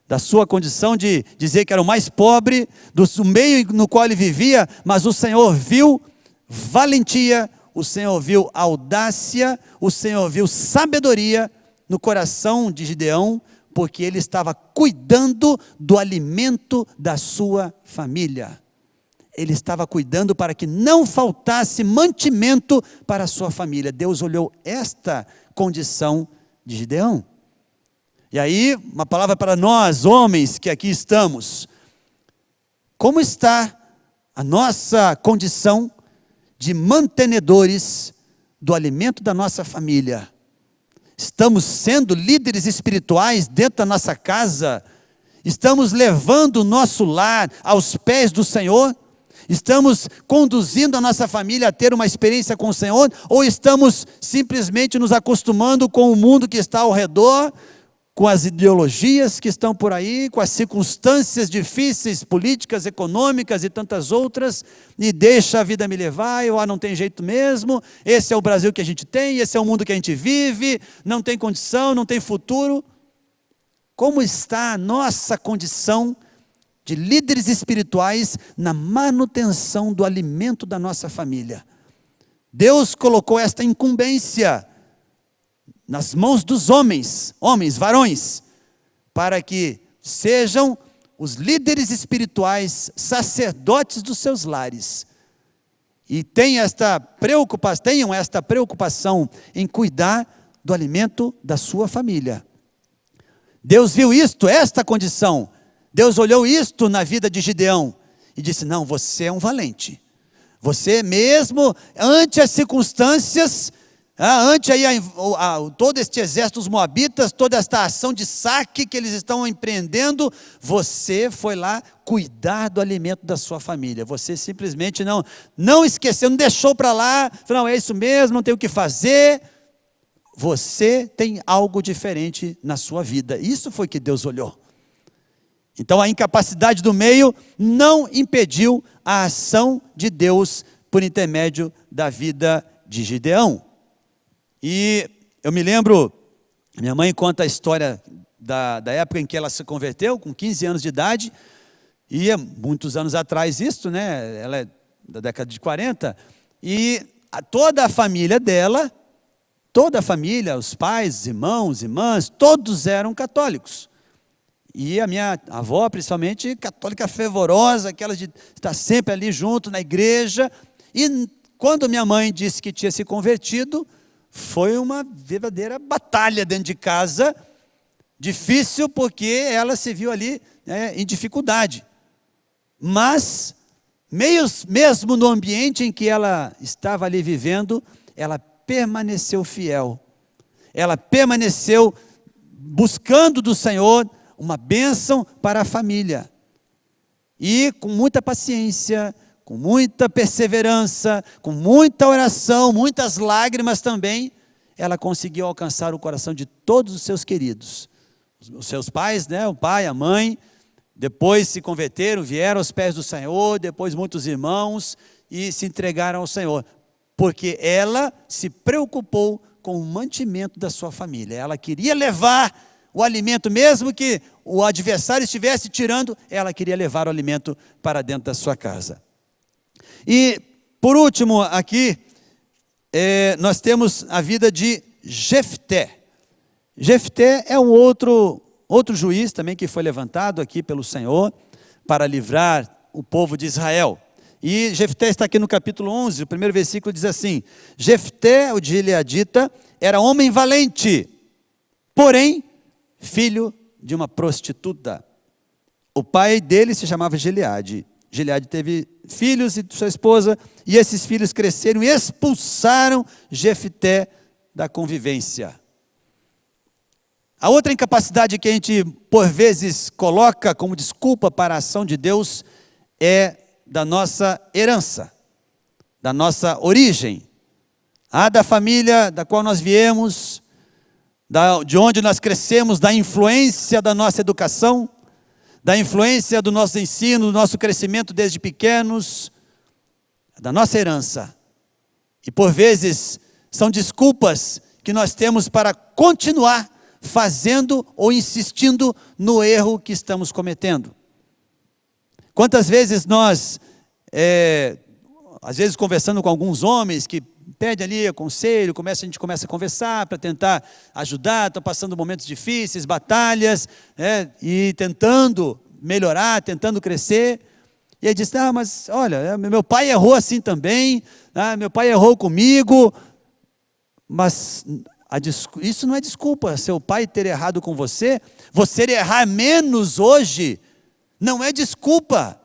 da sua condição de dizer que era o mais pobre, do meio no qual ele vivia, mas o Senhor viu valentia, o Senhor viu audácia, o Senhor viu sabedoria no coração de Gideão, porque ele estava cuidando do alimento da sua família. Ele estava cuidando para que não faltasse mantimento para a sua família. Deus olhou esta condição de Gideão. E aí, uma palavra para nós, homens que aqui estamos. Como está a nossa condição de mantenedores do alimento da nossa família? Estamos sendo líderes espirituais dentro da nossa casa? Estamos levando o nosso lar aos pés do Senhor? Estamos conduzindo a nossa família a ter uma experiência com o Senhor? Ou estamos simplesmente nos acostumando com o mundo que está ao redor, com as ideologias que estão por aí, com as circunstâncias difíceis, políticas, econômicas e tantas outras, e deixa a vida me levar, não tem jeito mesmo, esse é o Brasil que a gente tem, esse é o mundo que a gente vive, não tem condição, não tem futuro. Como está a nossa condição de líderes espirituais na manutenção do alimento da nossa família? Deus colocou esta incumbência nas mãos dos homens, varões, para que sejam os líderes espirituais, sacerdotes dos seus lares, e tenham esta preocupação em cuidar do alimento da sua família. Deus viu esta condição, Deus olhou isto na vida de Gideão, e disse: não, você é um valente, você mesmo, ante as circunstâncias, ante aí todo este exército dos moabitas, toda esta ação de saque que eles estão empreendendo, você foi lá cuidar do alimento da sua família. Você simplesmente não esqueceu, não deixou para lá, falou: não, é isso mesmo, não tem o que fazer. Você tem algo diferente na sua vida. Isso foi que Deus olhou. Então a incapacidade do meio não impediu a ação de Deus por intermédio da vida de Gideão. E eu me lembro, minha mãe conta a história da época em que ela se converteu, com 15 anos de idade, e muitos anos atrás isso, né? Ela é da década de 40, e toda a família dela, os pais, irmãos, irmãs, todos eram católicos. E a minha avó, principalmente, católica fervorosa, aquela de estar sempre ali junto na igreja. E quando minha mãe disse que tinha se convertido, foi uma verdadeira batalha dentro de casa, difícil porque ela se viu ali em dificuldade. Mas, mesmo no ambiente em que ela estava ali vivendo, ela permaneceu fiel. Ela permaneceu buscando do Senhor uma bênção para a família. E com muita paciência, com muita perseverança, com muita oração, muitas lágrimas também, ela conseguiu alcançar o coração de todos os seus queridos. Os seus pais, né? O pai, a mãe, depois se converteram, vieram aos pés do Senhor, depois muitos irmãos, e se entregaram ao Senhor, porque ela se preocupou com o mantimento da sua família. Ela queria levar o alimento, mesmo que o adversário estivesse tirando, ela queria levar o alimento para dentro da sua casa. E, por último, aqui, nós temos a vida de Jefté. Jefté é um outro juiz também que foi levantado aqui pelo Senhor para livrar o povo de Israel. E Jefté está aqui no capítulo 11, o primeiro versículo diz assim: Jefté, o de Gileadita, era homem valente, porém, filho de uma prostituta. O pai dele se chamava Gileade. Gileade teve filhos e sua esposa, e esses filhos cresceram e expulsaram Jefté da convivência. A outra incapacidade que a gente, por vezes, coloca como desculpa para a ação de Deus é da nossa herança, da nossa origem, da família da qual nós viemos, de onde nós crescemos, da influência da nossa educação, da influência do nosso ensino, do nosso crescimento desde pequenos, da nossa herança. E por vezes são desculpas que nós temos para continuar fazendo ou insistindo no erro que estamos cometendo. Quantas vezes nós, às vezes conversando com alguns homens que pedem ali conselho, a gente começa a conversar para tentar ajudar, estão passando momentos difíceis, batalhas, e tentando melhorar, tentando crescer. E aí diz, mas olha, meu pai errou assim também, meu pai errou comigo, mas isso não é desculpa. Seu pai ter errado com você errar menos hoje, não é desculpa.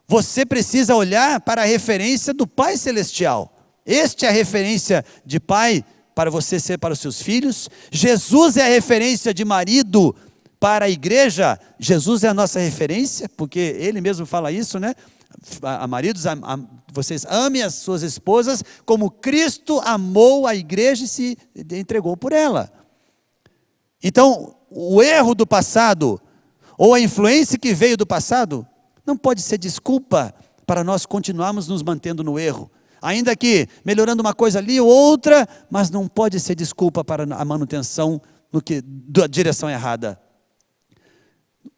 Você precisa olhar para a referência do Pai Celestial. Este é a referência de pai para você ser para os seus filhos. Jesus é a referência de marido para a igreja. Jesus é a nossa referência, porque ele mesmo fala isso, né? Maridos, vocês amem as suas esposas como Cristo amou a igreja e se entregou por ela. Então, o erro do passado, ou a influência que veio do passado, não pode ser desculpa para nós continuarmos nos mantendo no erro. Ainda que melhorando uma coisa ali ou outra, mas não pode ser desculpa para a manutenção da direção errada.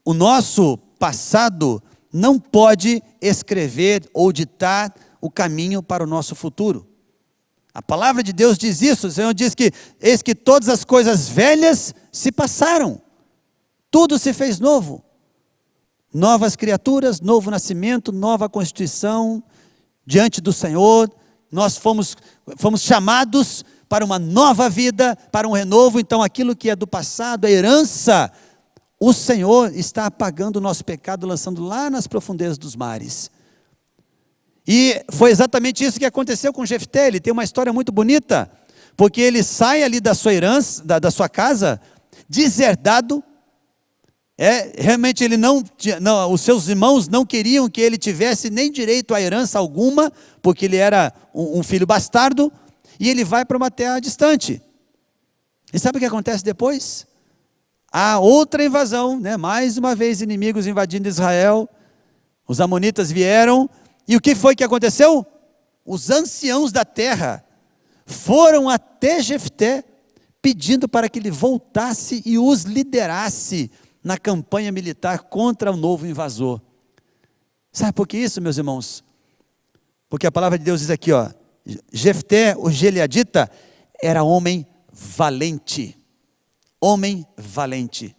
O nosso passado não pode escrever ou ditar o caminho para o nosso futuro. A palavra de Deus diz isso. O Senhor diz que eis que todas as coisas velhas se passaram, tudo se fez novo. Novas criaturas, novo nascimento, nova constituição diante do Senhor. Nós fomos chamados para uma nova vida, para um renovo. Então aquilo que é do passado, a herança, o Senhor está apagando o nosso pecado, lançando lá nas profundezas dos mares. E foi exatamente isso que aconteceu com Jefté. Ele tem uma história muito bonita, porque ele sai ali da sua herança, da sua casa, deserdado. Realmente ele os seus irmãos não queriam que ele tivesse nem direito à herança alguma, porque ele era um filho bastardo, e ele vai para uma terra distante. E sabe o que acontece depois? Há outra invasão, né? Mais uma vez inimigos invadindo Israel, os amonitas vieram, e o que foi que aconteceu? Os anciãos da terra foram até Jefté, pedindo para que ele voltasse e os liderasse na campanha militar contra o novo invasor. Sabe por que isso, meus irmãos? Porque a palavra de Deus diz aqui, Jefté, o gileadita, era homem valente. Homem valente.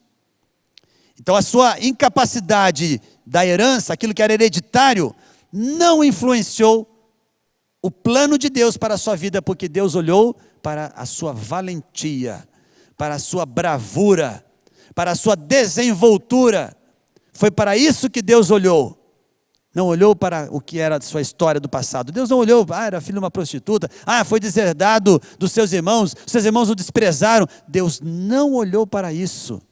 Então a sua incapacidade da herança, aquilo que era hereditário, não influenciou o plano de Deus para a sua vida, porque Deus olhou para a sua valentia, para a sua bravura, para a sua desenvoltura. Foi para isso que Deus olhou. Não olhou para o que era a sua história do passado. Deus não olhou, era filho de uma prostituta, foi deserdado dos seus irmãos o desprezaram. Deus não olhou para isso.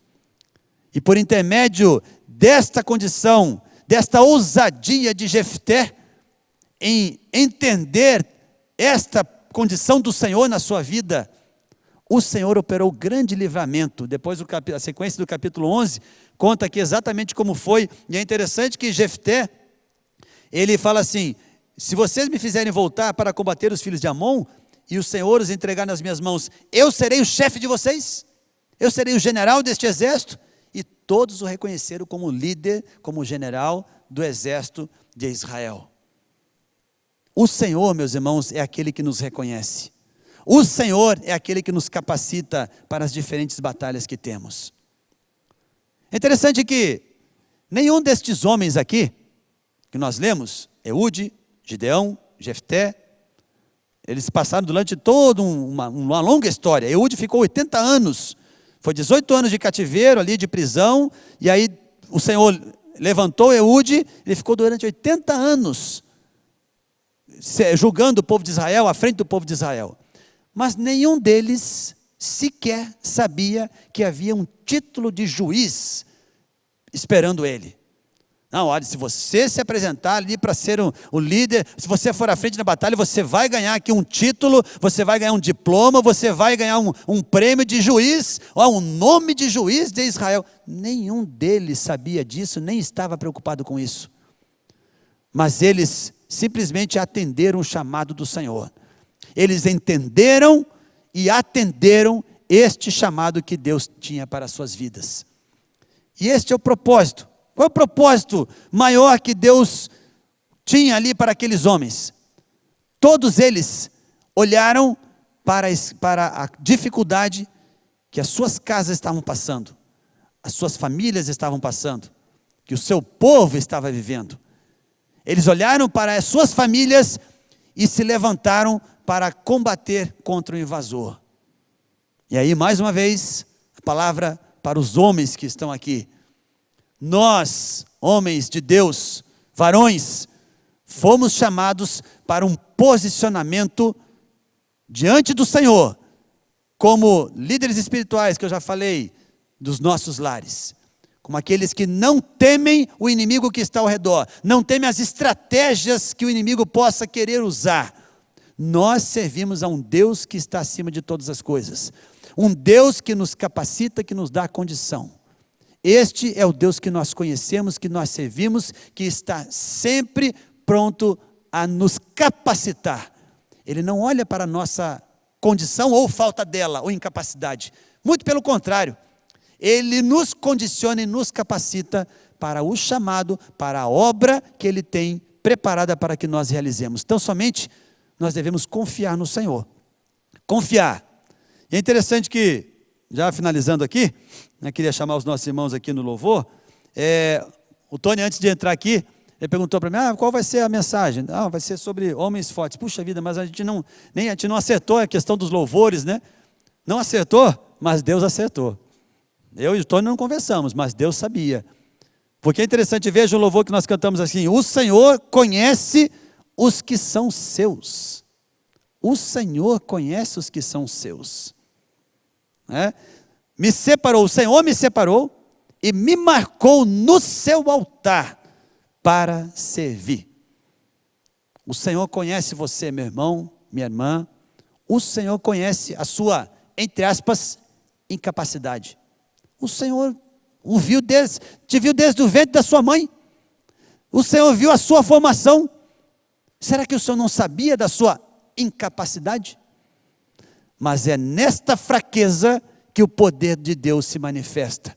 E por intermédio desta condição, desta ousadia de Jefté, em entender esta condição do Senhor na sua vida, o Senhor operou grande livramento. Depois a sequência do capítulo 11 conta aqui exatamente como foi. E é interessante que Jefté, ele fala assim: se vocês me fizerem voltar para combater os filhos de Amon, e o Senhor os entregar nas minhas mãos, eu serei o chefe de vocês, eu serei o general deste exército. E todos o reconheceram como líder, como general do exército de Israel. O Senhor, meus irmãos, é aquele que nos reconhece. O Senhor é aquele que nos capacita para as diferentes batalhas que temos. É interessante que nenhum destes homens aqui, que nós lemos, Eude, Gideão, Jefté, eles passaram durante toda uma longa história. Eude ficou 80 anos, foi 18 anos de cativeiro ali, de prisão, e aí o Senhor levantou Eude, ele ficou durante 80 anos, julgando o povo de Israel, à frente do povo de Israel. Mas nenhum deles sequer sabia que havia um título de juiz esperando ele. Não, olha, se você se apresentar ali para ser o líder, se você for à frente na batalha, você vai ganhar aqui um título, você vai ganhar um diploma, você vai ganhar um prêmio de juiz, um nome de juiz de Israel. Nenhum deles sabia disso, nem estava preocupado com isso. Mas eles simplesmente atenderam o chamado do Senhor. Eles entenderam e atenderam este chamado que Deus tinha para as suas vidas. E este é o propósito. Qual é o propósito maior que Deus tinha ali para aqueles homens? Todos eles olharam para a dificuldade que as suas casas estavam passando, as suas famílias estavam passando, que o seu povo estava vivendo. Eles olharam para as suas famílias e se levantaram para combater contra o invasor. E aí, mais uma vez, a palavra para os homens que estão aqui. Nós, homens de Deus, varões, fomos chamados para um posicionamento diante do Senhor, como líderes espirituais, que eu já falei, dos nossos lares, como aqueles que não temem o inimigo que está ao redor, não temem as estratégias que o inimigo possa querer usar. Nós servimos a um Deus que está acima de todas as coisas, um Deus que nos capacita, que nos dá condição. Este é o Deus que nós conhecemos, que nós servimos, que está sempre pronto a nos capacitar. Ele não olha para a nossa condição ou falta dela, ou incapacidade. Muito pelo contrário, Ele nos condiciona e nos capacita para o chamado, para a obra que Ele tem preparada para que nós realizemos. Então, somente nós devemos confiar no Senhor. Confiar. E é interessante que, já finalizando aqui, eu queria chamar os nossos irmãos aqui no louvor. O Tony, antes de entrar aqui, ele perguntou para mim, qual vai ser a mensagem? Vai ser sobre homens fortes. Puxa vida, mas a gente não acertou a questão dos louvores, né? Não acertou, mas Deus acertou. Eu e o Tony não conversamos, mas Deus sabia. Porque é interessante, veja o louvor que nós cantamos assim: o Senhor conhece os que são seus. O Senhor conhece os que são seus. Me separou, o Senhor me separou e me marcou no seu altar para servir. O Senhor conhece você, meu irmão, minha irmã. O Senhor conhece a sua, entre aspas, incapacidade. O Senhor te viu desde o ventre da sua mãe. O Senhor viu a sua formação. Será que o Senhor não sabia da sua incapacidade? Mas é nesta fraqueza que o poder de Deus se manifesta.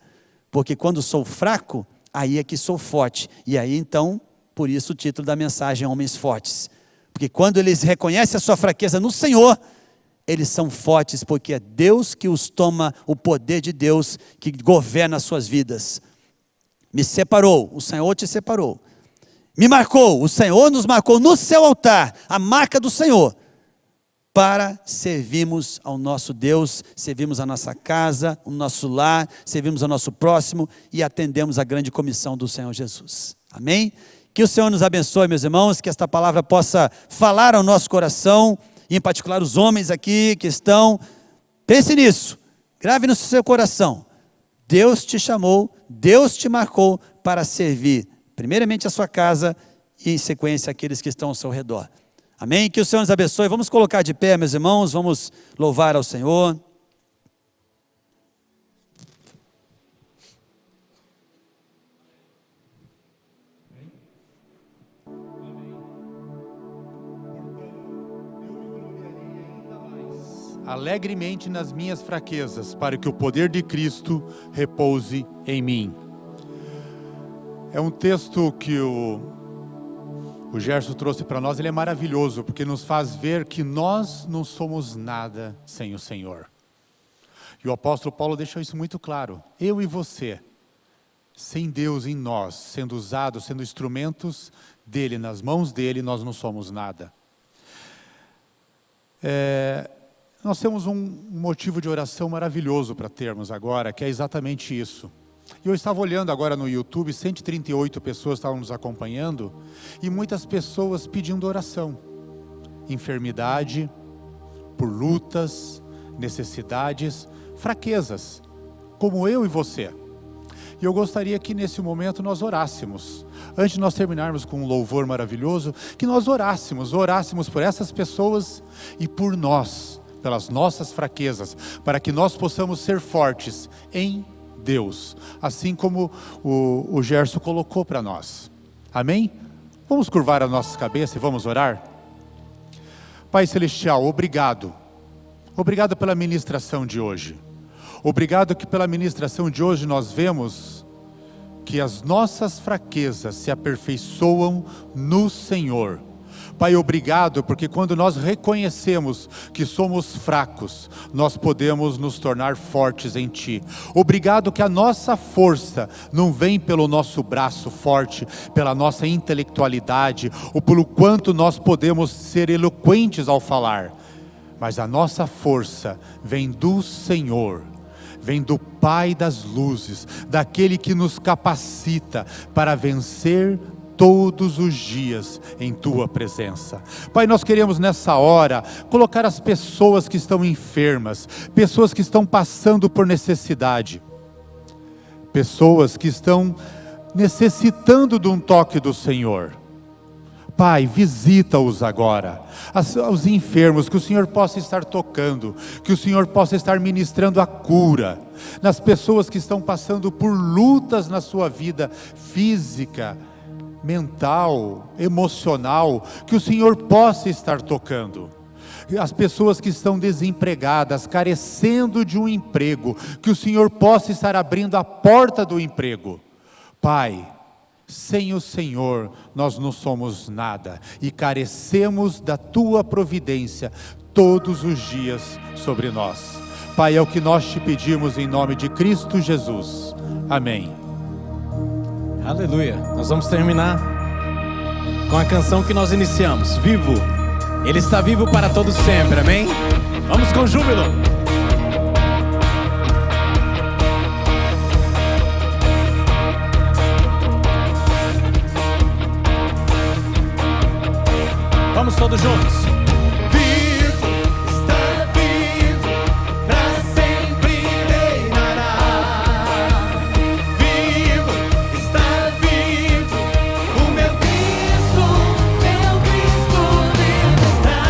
Porque quando sou fraco, aí é que sou forte. E aí então, por isso o título da mensagem é Homens Fortes. Porque quando eles reconhecem a sua fraqueza no Senhor, eles são fortes, porque é Deus que os toma, o poder de Deus que governa as suas vidas. Me separou, o Senhor te separou. Me marcou, o Senhor nos marcou no seu altar, a marca do Senhor, para servirmos ao nosso Deus, servimos a nossa casa, o nosso lar, servimos ao nosso próximo e atendemos a grande comissão do Senhor Jesus. Amém? Que o Senhor nos abençoe, meus irmãos, que esta palavra possa falar ao nosso coração, e em particular os homens aqui que estão. Pense nisso, grave no seu coração. Deus te chamou, Deus te marcou para servir, primeiramente a sua casa e em sequência aqueles que estão ao seu redor. Amém? Que o Senhor nos abençoe. Vamos colocar de pé, meus irmãos, vamos louvar ao Senhor. Alegremente nas minhas fraquezas, para que o poder de Cristo repouse em mim. É um texto que o Gerson trouxe para nós, ele é maravilhoso, porque nos faz ver que nós não somos nada sem o Senhor. E o apóstolo Paulo deixou isso muito claro. Eu e você, sem Deus em nós, sendo usados, sendo instrumentos dele, nas mãos dele, nós não somos nada. Nós temos um motivo de oração maravilhoso para termos agora, que é exatamente isso. E eu estava olhando agora no YouTube, 138 pessoas estavam nos acompanhando, e muitas pessoas pedindo oração. Enfermidade, por lutas, necessidades, fraquezas, como eu e você. E eu gostaria que nesse momento nós orássemos. Antes de nós terminarmos com um louvor maravilhoso, que nós orássemos por essas pessoas e por nós, pelas nossas fraquezas, para que nós possamos ser fortes em Deus, assim como o Gerson colocou para nós. Amém? Vamos curvar as nossas cabeças e vamos orar? Pai Celestial, obrigado. Obrigado pela ministração de hoje. Obrigado que pela ministração de hoje nós vemos que as nossas fraquezas se aperfeiçoam no Senhor. Pai, obrigado, porque quando nós reconhecemos que somos fracos, nós podemos nos tornar fortes em Ti. Obrigado que a nossa força não vem pelo nosso braço forte, pela nossa intelectualidade, ou pelo quanto nós podemos ser eloquentes ao falar, mas a nossa força vem do Senhor, vem do Pai das luzes, daquele que nos capacita para vencer todos os dias em Tua presença. Pai, nós queremos nessa hora colocar as pessoas que estão enfermas, pessoas que estão passando por necessidade, pessoas que estão necessitando de um toque do Senhor. Pai, visita-os agora, os enfermos, que o Senhor possa estar tocando, que o Senhor possa estar ministrando a cura, nas pessoas que estão passando por lutas na sua vida física, mental, emocional, que o Senhor possa estar tocando. As pessoas que estão desempregadas, carecendo de um emprego, que o Senhor possa estar abrindo a porta do emprego. Pai, sem o Senhor nós não somos nada e carecemos da Tua providência todos os dias sobre nós. Pai, é o que nós te pedimos em nome de Cristo Jesus. Amém. Aleluia. Nós vamos terminar com a canção que nós iniciamos, Vivo. Ele está vivo para todos sempre, amém? Vamos com júbilo. Vamos todos juntos. Vivo, está vivo, pra sempre reinará. Vivo, está vivo, o meu Cristo vivo está.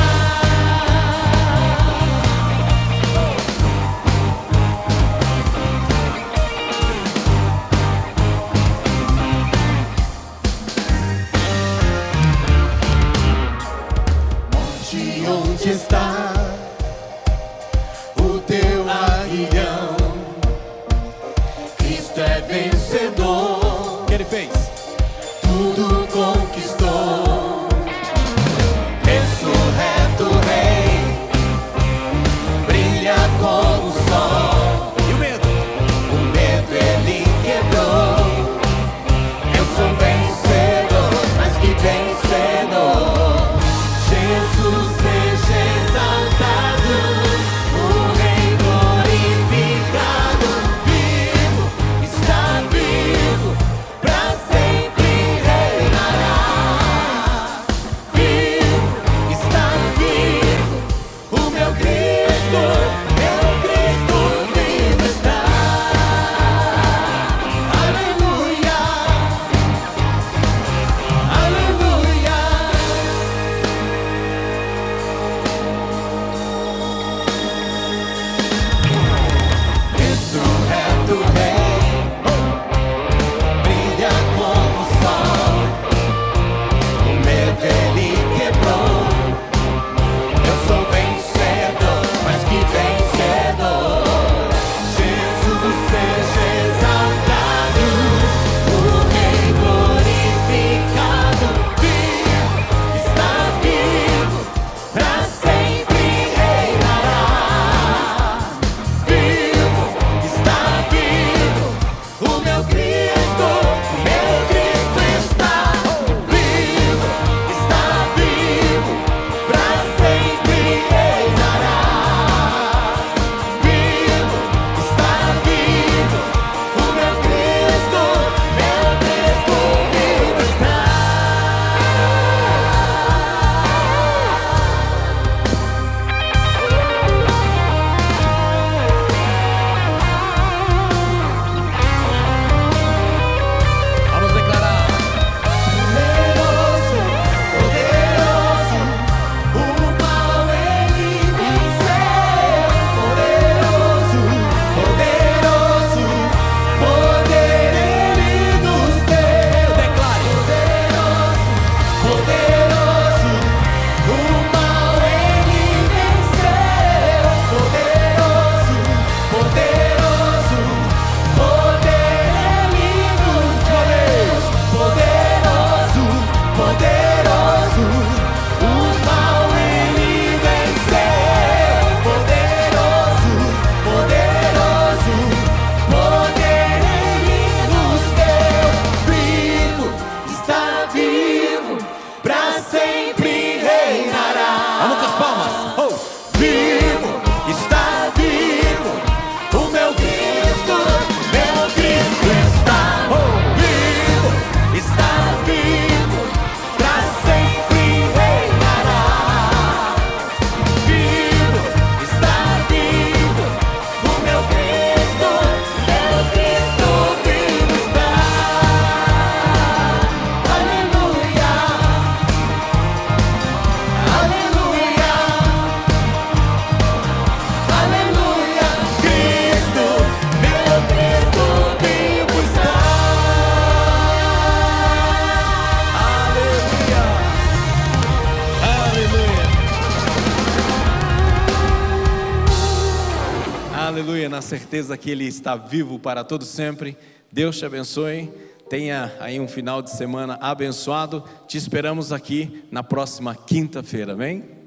aleluia, na certeza que Ele está vivo para todo sempre. Deus te abençoe. Tenha aí um final de semana abençoado. Te esperamos aqui na próxima quinta-feira, amém?